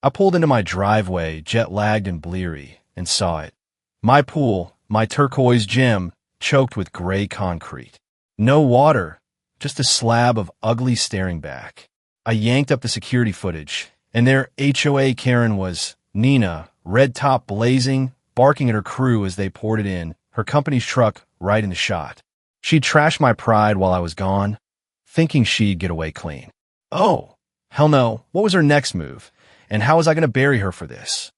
I pulled into my driveway, jet-lagged and bleary, and saw it. My pool, my turquoise gym, choked with gray concrete. No water, just a slab of ugly staring back. I yanked up the security footage, and there HOA Karen was, Nina, red top blazing, barking at her crew as they poured it in, her company's truck right in the shot. She'd trashed my pride while I was gone, thinking she'd get away clean. Oh, hell no, what was her next move? And how was I going to bury her for this?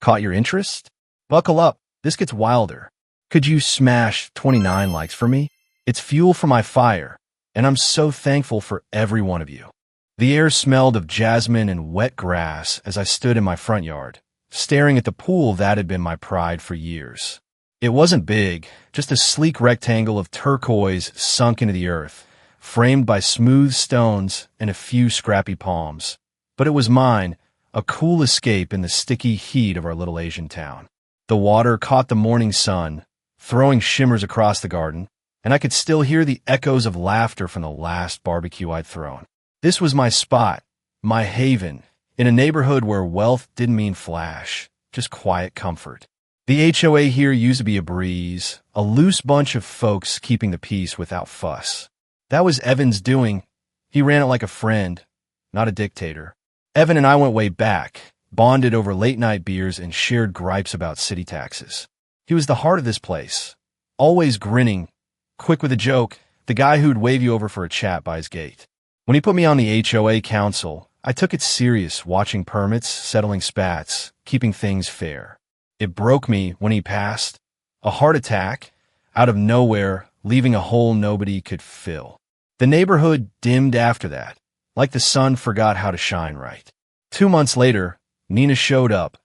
Caught your interest? Buckle up, this gets wilder. Could you smash 29 likes for me? It's fuel for my fire, and I'm so thankful for every one of you. The air smelled of jasmine and wet grass as I stood in my front yard, staring at the pool that had been my pride for years. It wasn't big, just a sleek rectangle of turquoise sunk into the earth, framed by smooth stones and a few scrappy palms. But it was mine, a cool escape in the sticky heat of our little Asian town. The water caught the morning sun, throwing shimmers across the garden, and I could still hear the echoes of laughter from the last barbecue I'd thrown. This was my spot, my haven, in a neighborhood where wealth didn't mean flash, just quiet comfort. The HOA here used to be a breeze, a loose bunch of folks keeping the peace without fuss. That was Evan's doing. He ran it like a friend, not a dictator. Evan and I went way back, bonded over late-night beers and shared gripes about city taxes. He was the heart of this place, always grinning, quick with a joke, the guy who'd wave you over for a chat by his gate. When he put me on the HOA council, I took it serious, watching permits, settling spats, keeping things fair. It broke me when he passed, a heart attack, out of nowhere, leaving a hole nobody could fill. The neighborhood dimmed after that, like the sun forgot how to shine right. 2 months later, Nina showed up,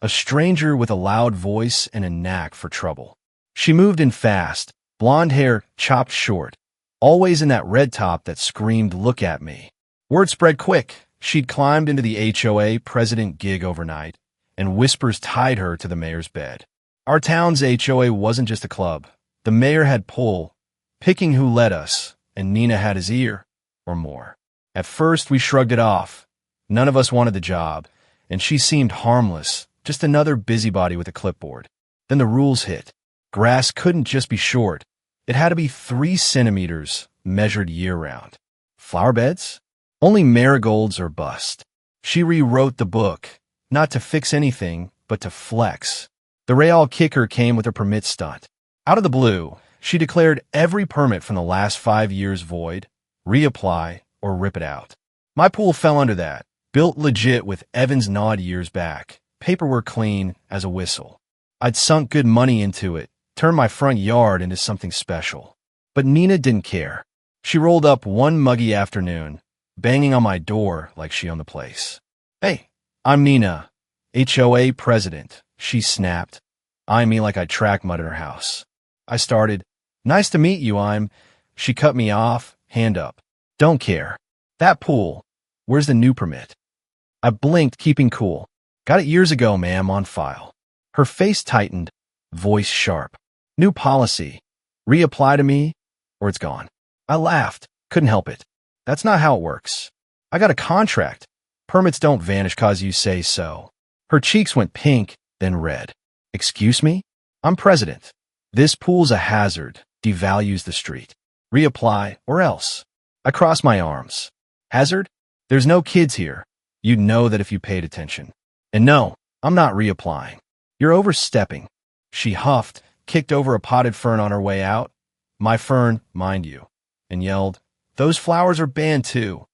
a stranger with a loud voice and a knack for trouble. She moved in fast, blonde hair chopped short, always in that red top that screamed, "Look at me." Word spread quick. She'd climbed into the HOA president gig overnight, and whispers tied her to the mayor's bed. Our town's HOA wasn't just a club. The mayor had pull, picking who led us, and Nina had his ear, or more. At first, we shrugged it off. None of us wanted the job, and she seemed harmless, just another busybody with a clipboard. Then the rules hit. Grass couldn't just be short. It had to be 3 centimeters, measured year-round. Flower beds? Only marigolds or bust. She rewrote the book, not to fix anything, but to flex. The real kicker came with a permit stunt. Out of the blue, she declared every permit from the last 5 years void, reapply, or rip it out. My pool fell under that, built legit with Evan's nod years back, paperwork clean as a whistle. I'd sunk good money into it, turned my front yard into something special. But Nina didn't care. She rolled up one muggy afternoon, banging on my door like she owned the place. "Hey, I'm Nina, HOA president," she snapped, eyeing me like I'd track mud at her house. I started, "Nice to meet you, I'm..." She cut me off, hand up. "Don't care. That pool, where's the new permit?" I blinked, keeping cool. "Got it years ago, ma'am, on file." Her face tightened, voice sharp. "New policy. Reapply to me, or it's gone." I laughed, couldn't help it. "That's not how it works. I got a contract. Permits don't vanish 'cause you say so." Her cheeks went pink, then red. "Excuse me? I'm president. This pool's a hazard, devalues the street. Reapply, or else." I crossed my arms. "Hazard? There's no kids here. You'd know that if you paid attention. And no, I'm not reapplying. You're overstepping." She huffed, kicked over a potted fern on her way out, my fern, mind you, and yelled, "Those flowers are banned too."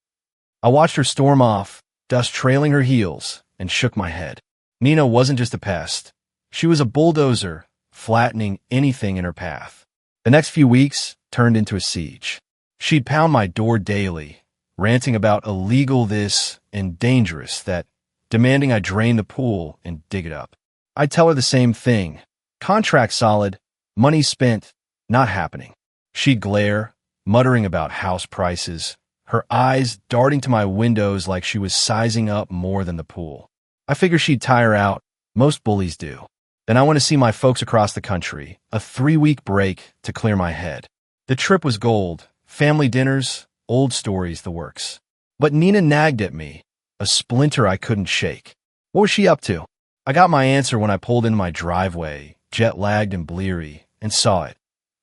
I watched her storm off, dust trailing her heels, and shook my head. Nina wasn't just a pest. She was a bulldozer, flattening anything in her path. The next few weeks turned into a siege. She'd pound my door daily, ranting about illegal this and dangerous that, demanding I drain the pool and dig it up. I'd tell her the same thing. Contract solid, money spent, not happening. She'd glare, muttering about house prices, her eyes darting to my windows like she was sizing up more than the pool. I figured she'd tire out. Most bullies do. Then I went to see my folks across the country, a 3-week break to clear my head. The trip was gold, family dinners, old stories, the works. But Nina nagged at me, a splinter I couldn't shake. What was she up to? I got my answer when I pulled into my driveway, jet-lagged and bleary, and saw it.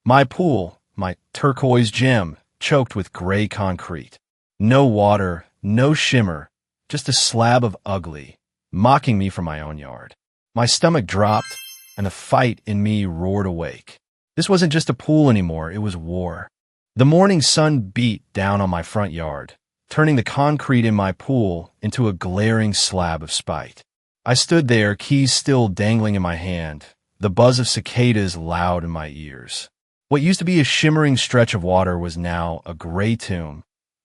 My pool, my turquoise gem, choked with gray concrete. No water, no shimmer, just a slab of ugly, mocking me from my own yard. My stomach dropped, and the fight in me roared awake. This wasn't just a pool anymore, it was war. The morning sun beat down on my front yard, turning the concrete in my pool into a glaring slab of spite. I stood there, keys still dangling in my hand, the buzz of cicadas loud in my ears. What used to be a shimmering stretch of water was now a gray tomb,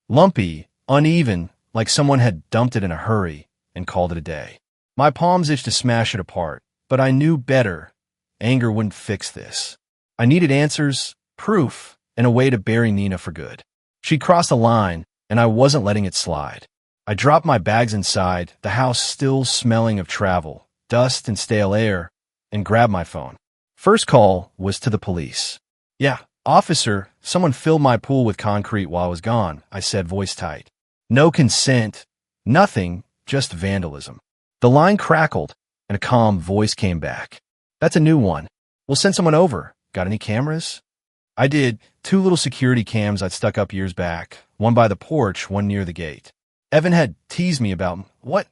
lumpy, uneven, like someone had dumped it in a hurry and called it a day. My palms itched to smash it apart, but I knew better. Anger wouldn't fix this. I needed answers, proof, and a way to bury Nina for good. She crossed a line, and I wasn't letting it slide. I dropped my bags inside, the house still smelling of travel, dust and stale air, and grabbed my phone. First call was to the police. "Yeah, officer, someone filled my pool with concrete while I was gone," I said, voice tight. No consent, nothing, just vandalism. The line crackled, and a calm voice came back. "That's a new one. We'll send someone over. Got any cameras?" I did. 2 little security cams I'd stuck up years back, one by the porch, one near the gate. Evan had teased me about, "What?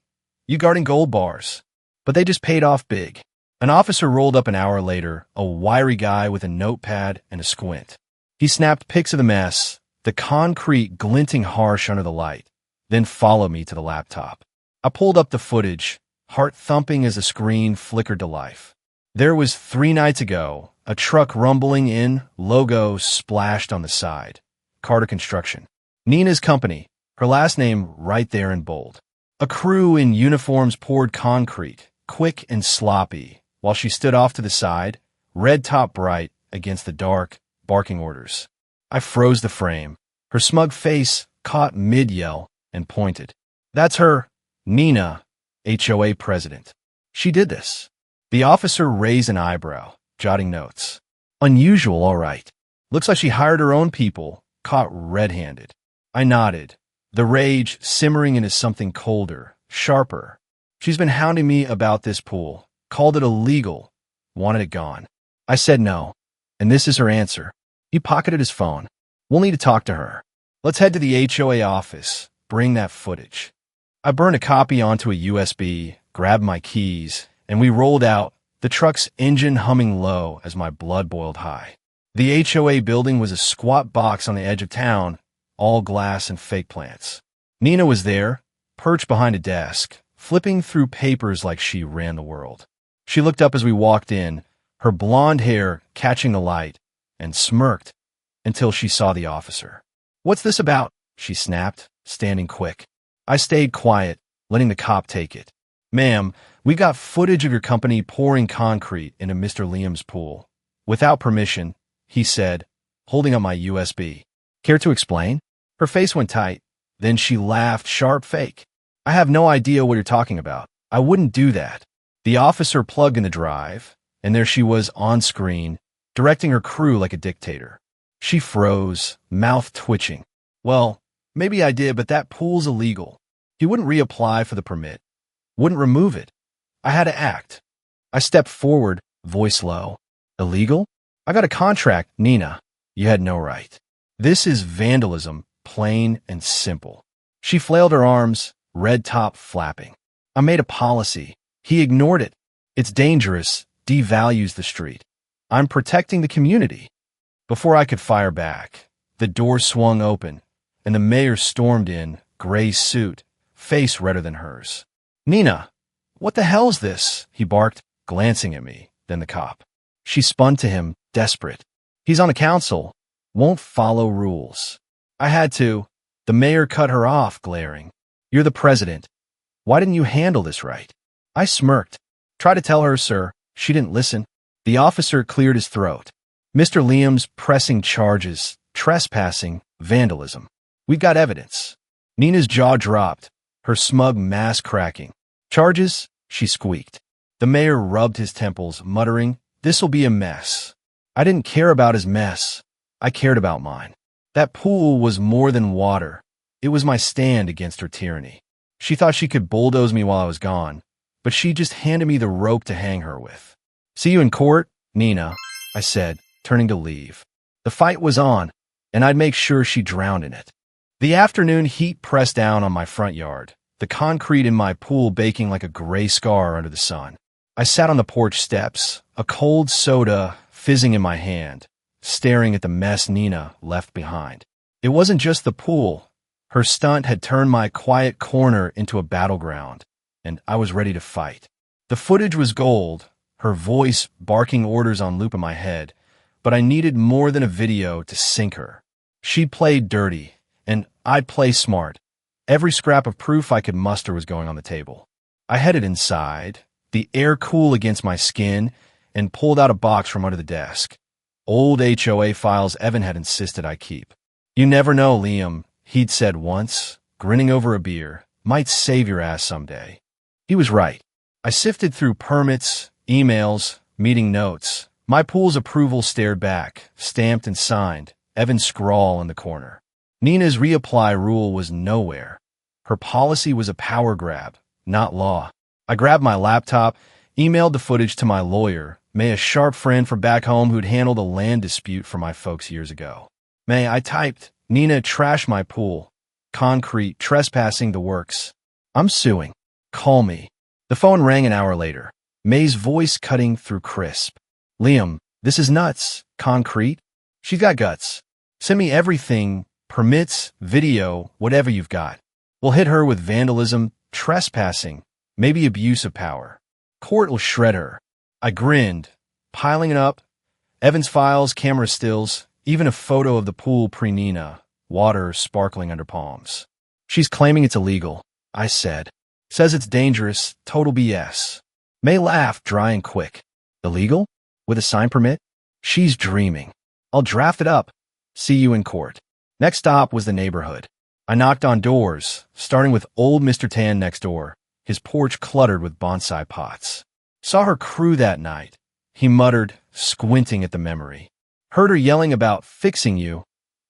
You guarding gold bars?" But they just paid off big. An officer rolled up an hour later, a wiry guy with a notepad and a squint. He snapped pics of the mess, the concrete glinting harsh under the light, then followed me to the laptop. I pulled up the footage, heart thumping as the screen flickered to life. There was 3 nights ago, a truck rumbling in, logo splashed on the side. Carter Construction. Nina's company, her last name right there in bold. A crew in uniforms poured concrete, quick and sloppy, while she stood off to the side, red top bright against the dark, barking orders. I froze the frame. Her smug face caught mid-yell and pointed. "That's her, Nina, HOA president. She did this." The officer raised an eyebrow, jotting notes. "Unusual, all right. Looks like she hired her own people, caught red-handed." I nodded, the rage simmering into something colder, sharper. "She's been hounding me about this pool, called it illegal, wanted it gone." I said no, and this is her answer. He pocketed his phone. "We'll need to talk to her. Let's head to the HOA office, bring that footage." I burned a copy onto a USB, grabbed my keys, and we rolled out, the truck's engine humming low as my blood boiled high. The HOA building was a squat box on the edge of town, all glass and fake plants. Nina was there, perched behind a desk, flipping through papers like she ran the world. She looked up as we walked in, her blonde hair catching the light, and smirked until she saw the officer. "What's this about?" she snapped, standing quick. I stayed quiet, letting the cop take it. "Ma'am, we got footage of your company pouring concrete into Mr. Liam's pool. Without permission," he said, holding up my USB. "Care to explain?" Her face went tight. Then she laughed, sharp fake. "I have no idea what you're talking about. I wouldn't do that." The officer plugged in the drive, and there she was on screen, directing her crew like a dictator. She froze, mouth twitching. "Well, maybe I did, but that pool's illegal. He wouldn't reapply for the permit. Wouldn't remove it. I had to act." I stepped forward, voice low. "Illegal? I got a contract, Nina. You had no right. This is vandalism, plain and simple." She flailed her arms, red top flapping. "I made a policy. He ignored it. It's dangerous, devalues the street. I'm protecting the community." Before I could fire back, the door swung open, and the mayor stormed in, gray suit, face redder than hers. "Nina, what the hell's this?" he barked, glancing at me, then the cop. She spun to him, desperate. "He's on the council. Won't follow rules." I had to. The mayor cut her off, glaring. "You're the president. Why didn't you handle this right?" I smirked. "Try to tell her, sir." She didn't listen. The officer cleared his throat. "Mr. Liam's pressing charges, trespassing, vandalism. We've got evidence." Nina's jaw dropped, her smug mask cracking. "Charges?" she squeaked. The mayor rubbed his temples, muttering, "This'll be a mess." I didn't care about his mess. I cared about mine. That pool was more than water. It was my stand against her tyranny. She thought she could bulldoze me while I was gone, but she just handed me the rope to hang her with. "See you in court, Nina," I said, turning to leave. The fight was on, and I'd make sure she drowned in it. The afternoon heat pressed down on my front yard, the concrete in my pool baking like a gray scar under the sun. I sat on the porch steps, a cold soda fizzing in my hand, staring at the mess Nina left behind. It wasn't just the pool. Her stunt had turned my quiet corner into a battleground, and I was ready to fight. The footage was gold, her voice barking orders on loop in my head, but I needed more than a video to sink her. She played dirty, and I'd play smart. Every scrap of proof I could muster was going on the table. I headed inside, the air cool against my skin, and pulled out a box from under the desk. Old HOA files Evan had insisted I keep. "You never know, Liam," he'd said once, grinning over a beer. "Might save your ass someday." He was right. I sifted through permits, emails, meeting notes. My pool's approval stared back, stamped and signed, Evan's scrawl in the corner. Nina's reapply rule was nowhere. Her policy was a power grab, not law. I grabbed my laptop, emailed the footage to my lawyer, a sharp friend from back home who'd handled a land dispute for my folks years ago. I typed, "Nina trashed my pool. Concrete, trespassing, the works. I'm suing. Call me." The phone rang an hour later, May's voice cutting through crisp. "Liam, this is nuts. Concrete? She's got guts. Send me everything, permits, video, whatever you've got. We'll hit her with vandalism, trespassing, maybe abuse of power. Court will shred her." I grinned, piling it up. Evan's files, camera stills, even a photo of the pool pre-Nina, water sparkling under palms. "She's claiming it's illegal," I said. "Says it's dangerous, total BS." May laughed dry and quick. "Illegal? With a sign permit? She's dreaming. I'll draft it up. See you in court." Next stop was the neighborhood. I knocked on doors, starting with old Mr. Tan next door, his porch cluttered with bonsai pots. Saw her crew that night, he muttered, squinting at the memory. "Heard her yelling about fixing you.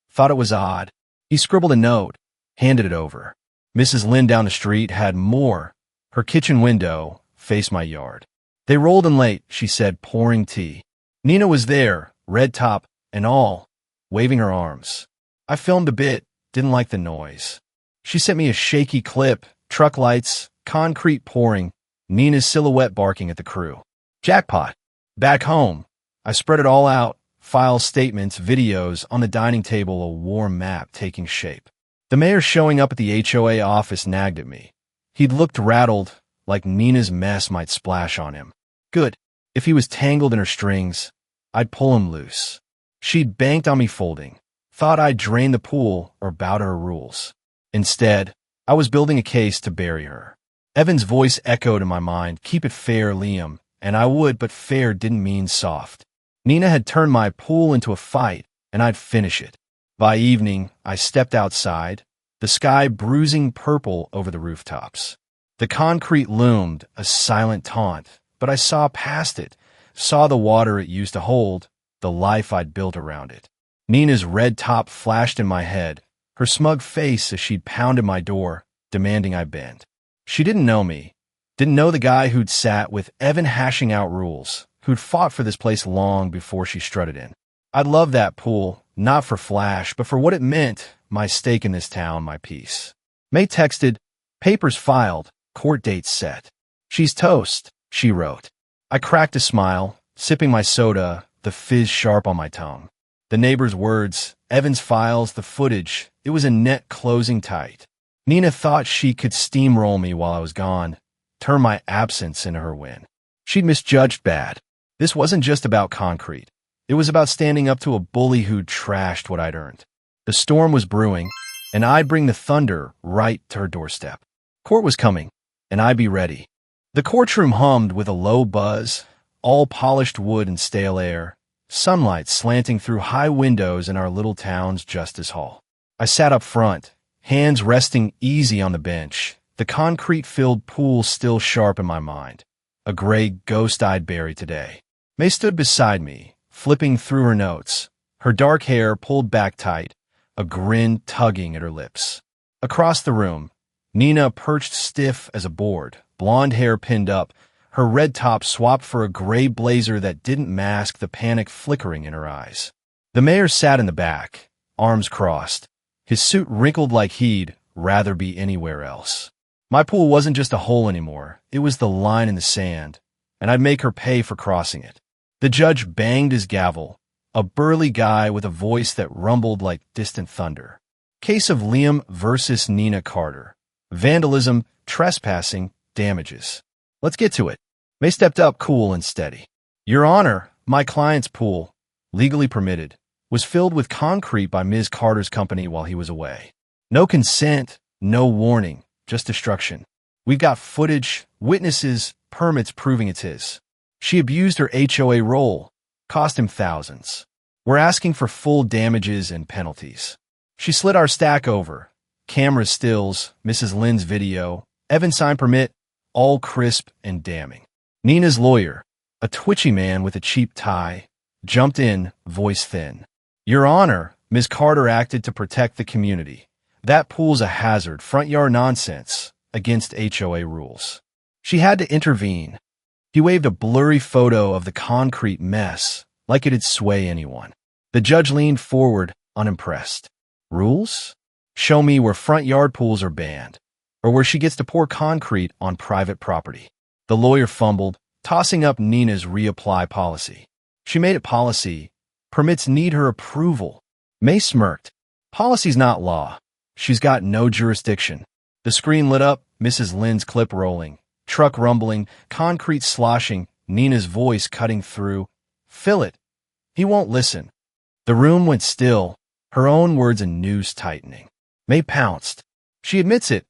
Thought it was odd." He scribbled a note, handed it over. Mrs. Lynn down the street had more. Her kitchen window faced my yard. "They rolled in late," she said, pouring tea. Nina was there, red top and all, waving her arms. I filmed a bit, didn't like the noise. She sent me a shaky clip, truck lights, concrete pouring, Nina's silhouette barking at the crew. Jackpot. Back home, I spread it all out, files, statements, videos, on the dining table, a war map taking shape. The mayor showing up at the HOA office nagged at me. He'd looked rattled, like Nina's mess might splash on him. Good. If he was tangled in her strings, I'd pull him loose. She'd banked on me folding, thought I'd drain the pool or bow to her rules. Instead, I was building a case to bury her. Evan's voice echoed in my mind, "Keep it fair, Liam," and I would, but fair didn't mean soft. Nina had turned my pool into a fight, and I'd finish it. By evening, I stepped outside, the sky bruising purple over the rooftops. The concrete loomed, a silent taunt, but I saw past it, saw the water it used to hold, the life I'd built around it. Nina's red top flashed in my head, her smug face as she'd pounded my door, demanding I bend. She didn't know me, didn't know the guy who'd sat with Evan hashing out rules, who'd fought for this place long before she strutted in. I'd love that pool, not for flash, but for what it meant, my stake in this town, my peace. May texted, "Papers filed, court date set." "She's toast," she wrote. I cracked a smile, sipping my soda, the fizz sharp on my tongue. The neighbor's words, Evan's files, the footage, it was a net closing tight. Nina thought she could steamroll me while I was gone, turn my absence into her win. She'd misjudged bad. This wasn't just about concrete. It was about standing up to a bully who'd trashed what I'd earned. The storm was brewing, and I'd bring the thunder right to her doorstep. Court was coming, and I'd be ready. The courtroom hummed with a low buzz, all polished wood and stale air, sunlight slanting through high windows in our little town's justice hall. I sat up front, hands resting easy on the bench, the concrete-filled pool still sharp in my mind. A gray ghost I'd bury today. May stood beside me, flipping through her notes, her dark hair pulled back tight, a grin tugging at her lips. Across the room, Nina perched stiff as a board, blonde hair pinned up, her red top swapped for a gray blazer that didn't mask the panic flickering in her eyes. The mayor sat in the back, arms crossed, his suit wrinkled like he'd rather be anywhere else. My pool wasn't just a hole anymore, it was the line in the sand, and I'd make her pay for crossing it. The judge banged his gavel, a burly guy with a voice that rumbled like distant thunder. Case of Liam versus Nina Carter. Vandalism, trespassing, damages. Let's get to it. May stepped up cool and steady. Your Honor, my client's pool, legally permitted, was filled with concrete by Ms. Carter's company while he was away. No consent, no warning, just destruction. We've got footage, witnesses, permits proving it's his. She abused her HOA role, cost him thousands. We're asking for full damages and penalties. She slid our stack over. Camera stills, Mrs. Lynn's video, Evan's sign permit, all crisp and damning. Nina's lawyer, a twitchy man with a cheap tie, jumped in, voice thin. Your Honor, Ms. Carter acted to protect the community. That pool's a hazard, front yard nonsense, against HOA rules. She had to intervene. He waved a blurry photo of the concrete mess, like it'd sway anyone. The judge leaned forward, unimpressed. Rules? Show me where front yard pools are banned, or where she gets to pour concrete on private property. The lawyer fumbled, tossing up Nina's reapply policy. She made it policy. Permits need her approval. May smirked. Policy's not law. She's got no jurisdiction. The screen lit up, Mrs. Lynn's clip rolling, truck rumbling, concrete sloshing, Nina's voice cutting through. Fill it. He won't listen. The room went still, her own words a noose tightening. May pounced. She admits it.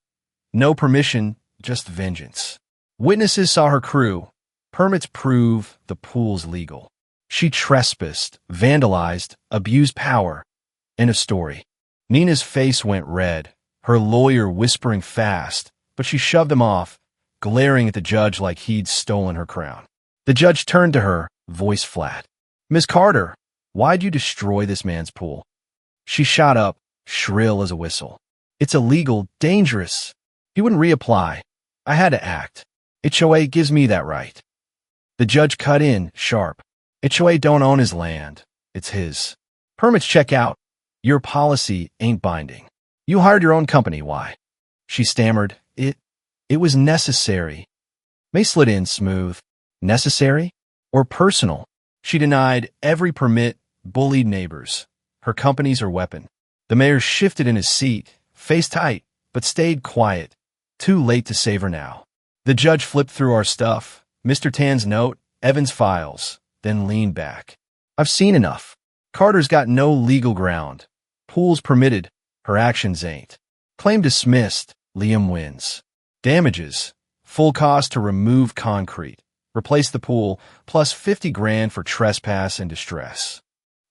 No permission, just vengeance. Witnesses saw her crew. Permits prove the pool's legal. She trespassed, vandalized, abused power. End of story. Nina's face went red, her lawyer whispering fast, but she shoved him off, glaring at the judge like he'd stolen her crown. The judge turned to her, voice flat. Miss Carter, why'd you destroy this man's pool? She shot up, shrill as a whistle. It's illegal, dangerous. He wouldn't reapply. I had to act. HOA gives me that right. The judge cut in, sharp. HOA don't own his land. It's his. Permits check out. Your policy ain't binding. You hired your own company, why? She stammered. It was necessary. May slid in smooth. Necessary? Or personal? She denied every permit, bullied neighbors. Her company's her weapon. The mayor shifted in his seat, face tight, but stayed quiet. Too late to save her now. The judge flipped through our stuff. Mr. Tan's note, Evan's files, then leaned back. I've seen enough. Carter's got no legal ground. Pool's permitted, her actions ain't. Claim dismissed, Liam wins. Damages, full cost to remove concrete, replace the pool, plus 50 grand for trespass and distress.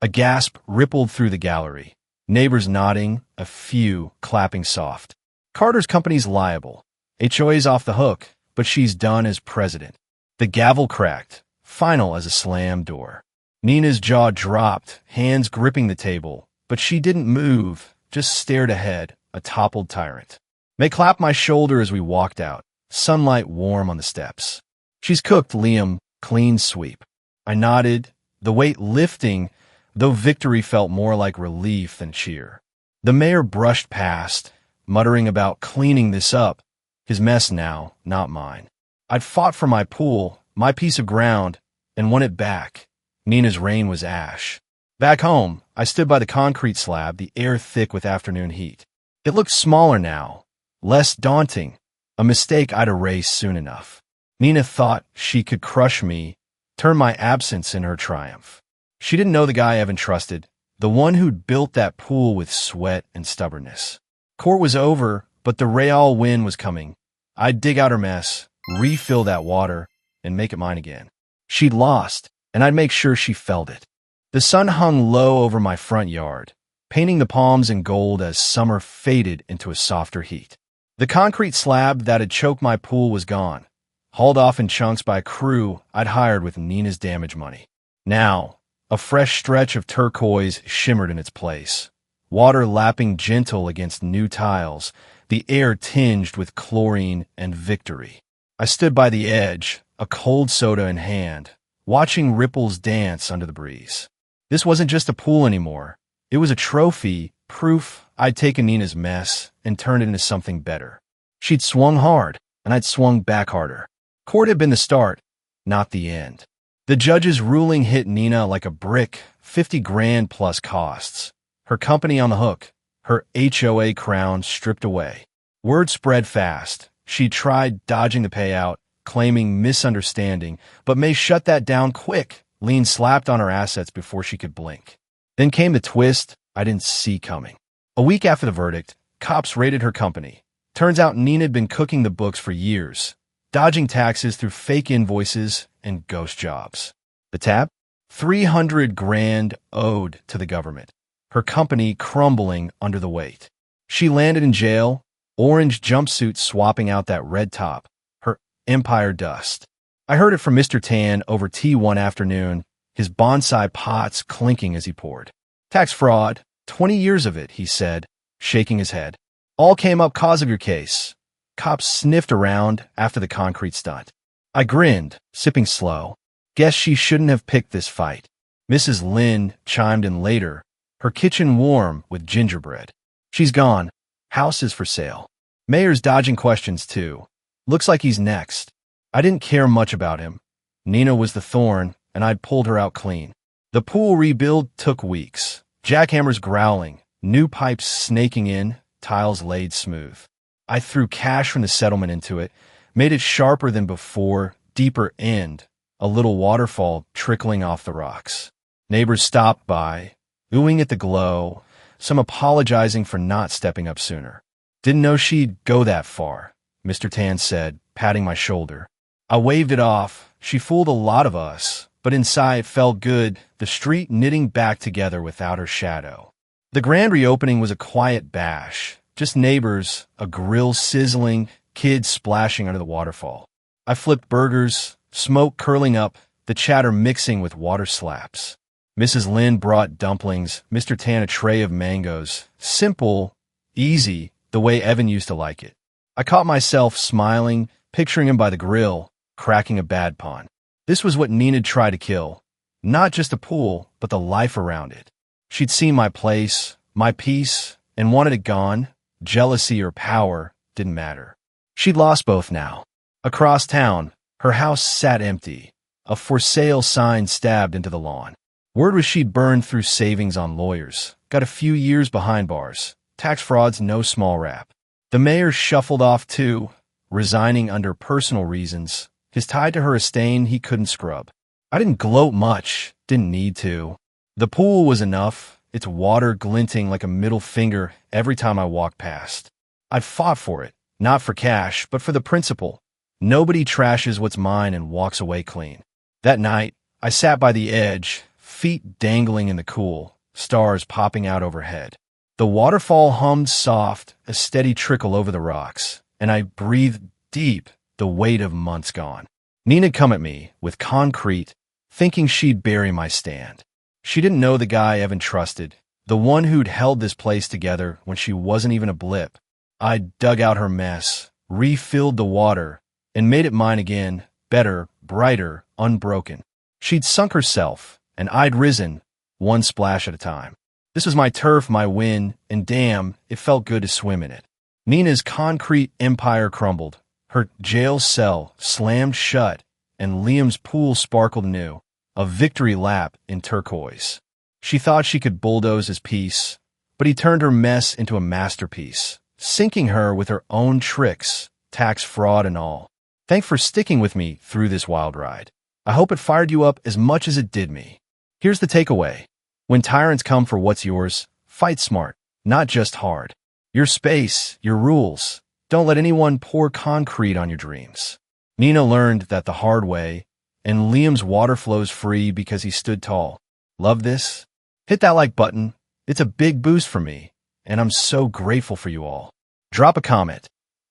A gasp rippled through the gallery. Neighbors nodding, a few clapping soft. Carter's company's liable. HOA's off the hook, but she's done as president. The gavel cracked, final as a slam door. Nina's jaw dropped, hands gripping the table, but she didn't move, just stared ahead, a toppled tyrant. May clapped my shoulder as we walked out, sunlight warm on the steps. She's cooked, Liam, clean sweep. I nodded, the weight lifting, though victory felt more like relief than cheer. The mayor brushed past, muttering about cleaning this up, his mess now, not mine. I'd fought for my pool, my piece of ground, and won it back. Nina's reign was ash. Back home, I stood by the concrete slab, the air thick with afternoon heat. It looked smaller now, less daunting, a mistake I'd erase soon enough. Nina thought she could crush me, turn my absence in her triumph. She didn't know the guy Evan trusted, the one who'd built that pool with sweat and stubbornness. Court was over, but the Real win was coming. I'd dig out her mess, refill that water, and make it mine again. She'd lost, and I'd make sure she felt it. The sun hung low over my front yard, painting the palms in gold as summer faded into a softer heat. The concrete slab that had choked my pool was gone, hauled off in chunks by a crew I'd hired with Nina's damage money. Now, a fresh stretch of turquoise shimmered in its place, water lapping gentle against new tiles, the air tinged with chlorine and victory. I stood by the edge, a cold soda in hand, watching ripples dance under the breeze. This wasn't just a pool anymore. It was a trophy, proof I'd taken Nina's mess and turned it into something better. She'd swung hard, and I'd swung back harder. Court had been the start, not the end. The judge's ruling hit Nina like a brick, 50 grand plus costs. Her company on the hook, her HOA crown stripped away. Word spread fast. She tried dodging the payout, claiming misunderstanding, but May shut that down quick. Lien slapped on her assets before she could blink. Then came the twist I didn't see coming. A week after the verdict, cops raided her company. Turns out Nina had been cooking the books for years, dodging taxes through fake invoices and ghost jobs. The tap? 300 grand owed to the government. Her company crumbling under the weight. She landed in jail, orange jumpsuit swapping out that red top. Her empire dust. I heard it from Mr. Tan over tea one afternoon, his bonsai pots clinking as he poured. Tax fraud, 20 years of it, he said, shaking his head. All came up cause of your case. Cops sniffed around after the concrete stunt. I grinned, sipping slow. Guess she shouldn't have picked this fight. Mrs. Lynn chimed in later, her kitchen warm with gingerbread. She's gone. House is for sale. Mayor's dodging questions, too. Looks like he's next. I didn't care much about him. Nina was the thorn, and I'd pulled her out clean. The pool rebuild took weeks. Jackhammers growling, new pipes snaking in, tiles laid smooth. I threw cash from the settlement into it, made it sharper than before, deeper end, a little waterfall trickling off the rocks. Neighbors stopped by, oohing at the glow, some apologizing for not stepping up sooner. Didn't know she'd go that far, Mr. Tan said, patting my shoulder. I waved it off. She fooled a lot of us, but inside felt good, the street knitting back together without her shadow. The grand reopening was a quiet bash, just neighbors, a grill sizzling, kids splashing under the waterfall. I flipped burgers, smoke curling up, the chatter mixing with water slaps. Mrs. Lynn brought dumplings, Mr. Tan a tray of mangoes. Simple, easy, the way Evan used to like it. I caught myself smiling, picturing him by the grill, cracking a bad pun. This was what Nina'd try to kill. Not just a pool, but the life around it. She'd seen my place, my peace, and wanted it gone. Jealousy or power didn't matter. She'd lost both now. Across town, her house sat empty, a for sale sign stabbed into the lawn. Word was she'd burned through savings on lawyers, got a few years behind bars. Tax fraud's no small rap. The mayor shuffled off too, resigning under personal reasons, his tie to her a stain he couldn't scrub. I didn't gloat much, didn't need to. The pool was enough, its water glinting like a middle finger every time I walked past. I'd fought for it, not for cash, but for the principle. Nobody trashes what's mine and walks away clean. That night, I sat by the edge, feet dangling in the cool, stars popping out overhead. The waterfall hummed soft, a steady trickle over the rocks, and I breathed deep, the weight of months gone. Nina'd come at me, with concrete, thinking she'd bury my stand. She didn't know the guy Evan trusted, the one who'd held this place together when she wasn't even a blip. I'd dug out her mess, refilled the water, and made it mine again, better, brighter, unbroken. She'd sunk herself, and I'd risen, one splash at a time. This was my turf, my win, and damn, it felt good to swim in it. Nina's concrete empire crumbled. Her jail cell slammed shut, and Liam's pool sparkled anew, a victory lap in turquoise. She thought she could bulldoze his peace, but he turned her mess into a masterpiece, sinking her with her own tricks, tax fraud and all. Thanks for sticking with me through this wild ride. I hope it fired you up as much as it did me. Here's the takeaway. When tyrants come for what's yours, fight smart, not just hard. Your space, your rules. Don't let anyone pour concrete on your dreams. Nina learned that the hard way, and Liam's water flows free because he stood tall. Love this? Hit that like button. It's a big boost for me, and I'm so grateful for you all. Drop a comment.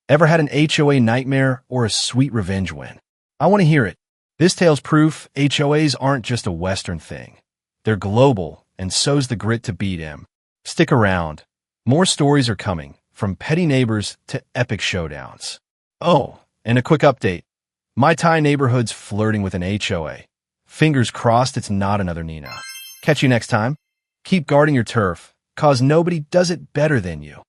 Ever had an HOA nightmare or a sweet revenge win? I want to hear it. This tale's proof HOAs aren't just a Western thing. They're global, and so's the grit to beat 'em. Stick around. More stories are coming, from petty neighbors to epic showdowns. Oh, and a quick update. My Thai neighborhood's flirting with an HOA. Fingers crossed it's not another Nina. Catch you next time. Keep guarding your turf, cause nobody does it better than you.